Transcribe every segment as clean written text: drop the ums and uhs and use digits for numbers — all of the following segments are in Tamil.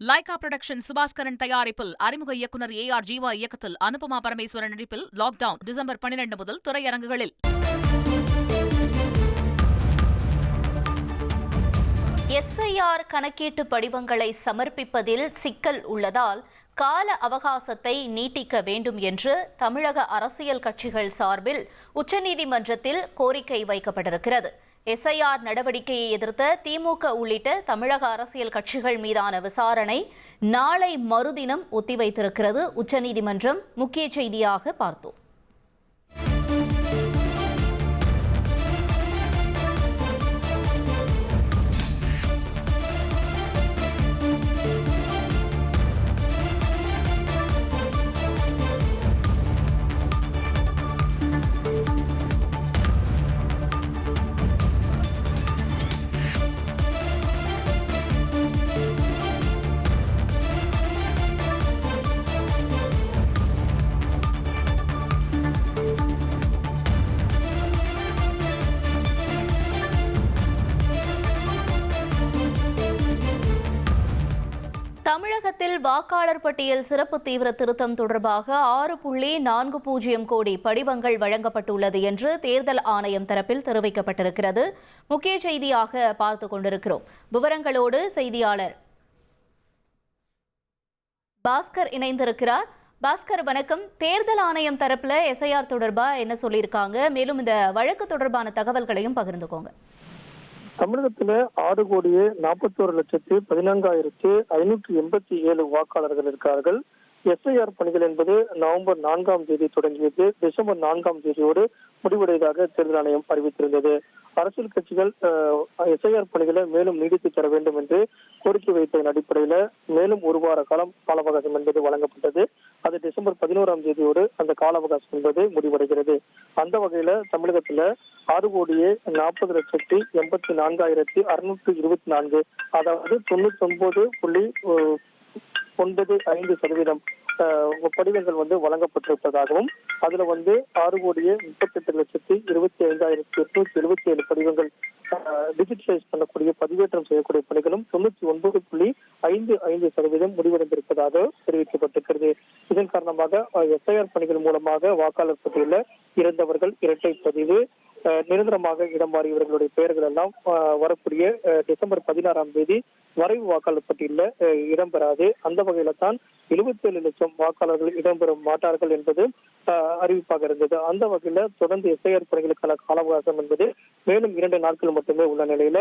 லைகா புரொடக்ஷன் சுபாஸ்கரன் தயாரிப்பில் அறிமுக இயக்குநர் AR ஜீவா இயக்கத்தில் அனுபமா பரமேஸ்வரன் நடிப்பில் லாக்டவுன் டிசம்பர் 12 முதல் திரையரங்குகளில். SIR கணக்கீட்டு படிவங்களை சமர்ப்பிப்பதில் சிக்கல் உள்ளதால் கால அவகாசத்தை நீட்டிக்க வேண்டும் என்று தமிழக அரசியல் கட்சிகள் சார்பில் உச்சநீதிமன்றத்தில் கோரிக்கை வைக்கப்பட்டிருக்கிறது. SIR நடவடிக்கையை எதிர்த்த திமுக உள்ளிட்ட தமிழக அரசியல் கட்சிகள் மீதான விசாரணை நாளை மறுதினம் ஒத்திவைத்திருக்கிறது உச்சநீதிமன்றம். முக்கிய செய்தியாக பார்த்தோம். தமிழகத்தில் வாக்காளர் பட்டியல் சிறப்பு தீவிர திருத்தம் தொடர்பாக 6.40 கோடி படிவங்கள் வழங்கப்பட்டுள்ளது என்று தேர்தல் ஆணையம் தரப்பில் தெரிவிக்கப்பட்டிருக்கிறது. முக்கிய செய்தியாக பார்த்துக் கொண்டிருக்கிறோம். விவரங்களோடு செய்தியாளர் பாஸ்கர் இணைந்திருக்கிறார். பாஸ்கர், வணக்கம். தேர்தல் ஆணையம் தரப்புல SIR தொடர்பா என்ன சொல்லியிருக்காங்க? மேலும் இந்த வழக்கு தொடர்பான தகவல்களையும் பகிர்ந்துக்கோங்க. தமிழகத்துல 6,14,14,587 வாக்காளர்கள் இருக்கிறார்கள். SIR பணிகள் என்பது நவம்பர் 4ஆம் தேதி தொடங்கியது. டிசம்பர் 4ஆம் தேதியோடு முடிவடைவதாக தேர்தல் ஆணையம் அறிவித்திருந்தது. அரசியல் கட்சிகள் SIR பணிகளை மேலும் நீடித்து தர வேண்டும் என்று கோரிக்கை வைத்ததன் அடிப்படையில மேலும் ஒரு வார காலம் கால அவகாசம் என்பது வழங்கப்பட்டது. அது டிசம்பர் 11ஆம் தேதியோடு அந்த கால அவகாசம் என்பது முடிவடைகிறது. அந்த வகையில தமிழகத்துல 6,84,84,624 அதாவது 99.95% படிவங்கள் வழங்கப்பட்டிருப்பதாகவும் அதுல 6,38,25,877 படிவங்கள் டிஜிட்டலைஸ் பண்ணக்கூடிய பதிவேற்றம் செய்யக்கூடிய பணிகளும் 99.55% முடிவடைந்திருப்பதாக தெரிவிக்கப்பட்டிருக்கிறது. இதன் காரணமாக SIR பணிகள் மூலமாக வாக்காளர் பட்டியலில் இறந்தவர்கள், இரட்டை பதிவு, நிரந்தரமாக இடம் மாறியவர்களுடைய பெயர்கள் எல்லாம் வரக்கூடிய டிசம்பர் 16ஆம் தேதி வரைவு வாக்காளர் பட்டியலில் இடம்பெறாது. அந்த வகையில தான் 77 லட்சம் வாக்காளர்கள் இடம்பெற மாட்டார்கள் என்பது அறிவிப்பாக இருந்தது. அந்த வகையில தொடர்ந்து SIR பணிகளுக்கான கால அவகாசம் என்பது மேலும் 2 நாட்கள் மட்டுமே உள்ள நிலையில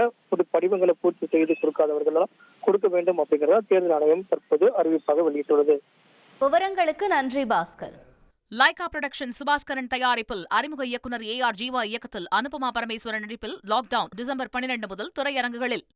படிவங்களை பூர்த்தி செய்து கொடுக்காதவர்கள் கொடுக்க வேண்டும் அப்படிங்கிறத தேர்தல் ஆணையம் தற்போது அறிவிப்பாக வெளியிட்டுள்ளது. விவரங்களுக்கு நன்றி பாஸ்கர். லைகா புரொடக்ஷன் சுபாஸ்கரன் தயாரிப்பில் அறிமுக இயக்குநர் AR ஜீவா இயக்கத்தில் அனுபமா பரமேஸ்வரன் நடிப்பில் லாக்டவுன் டிசம்பர் 12 முதல் திரையரங்குகளில்.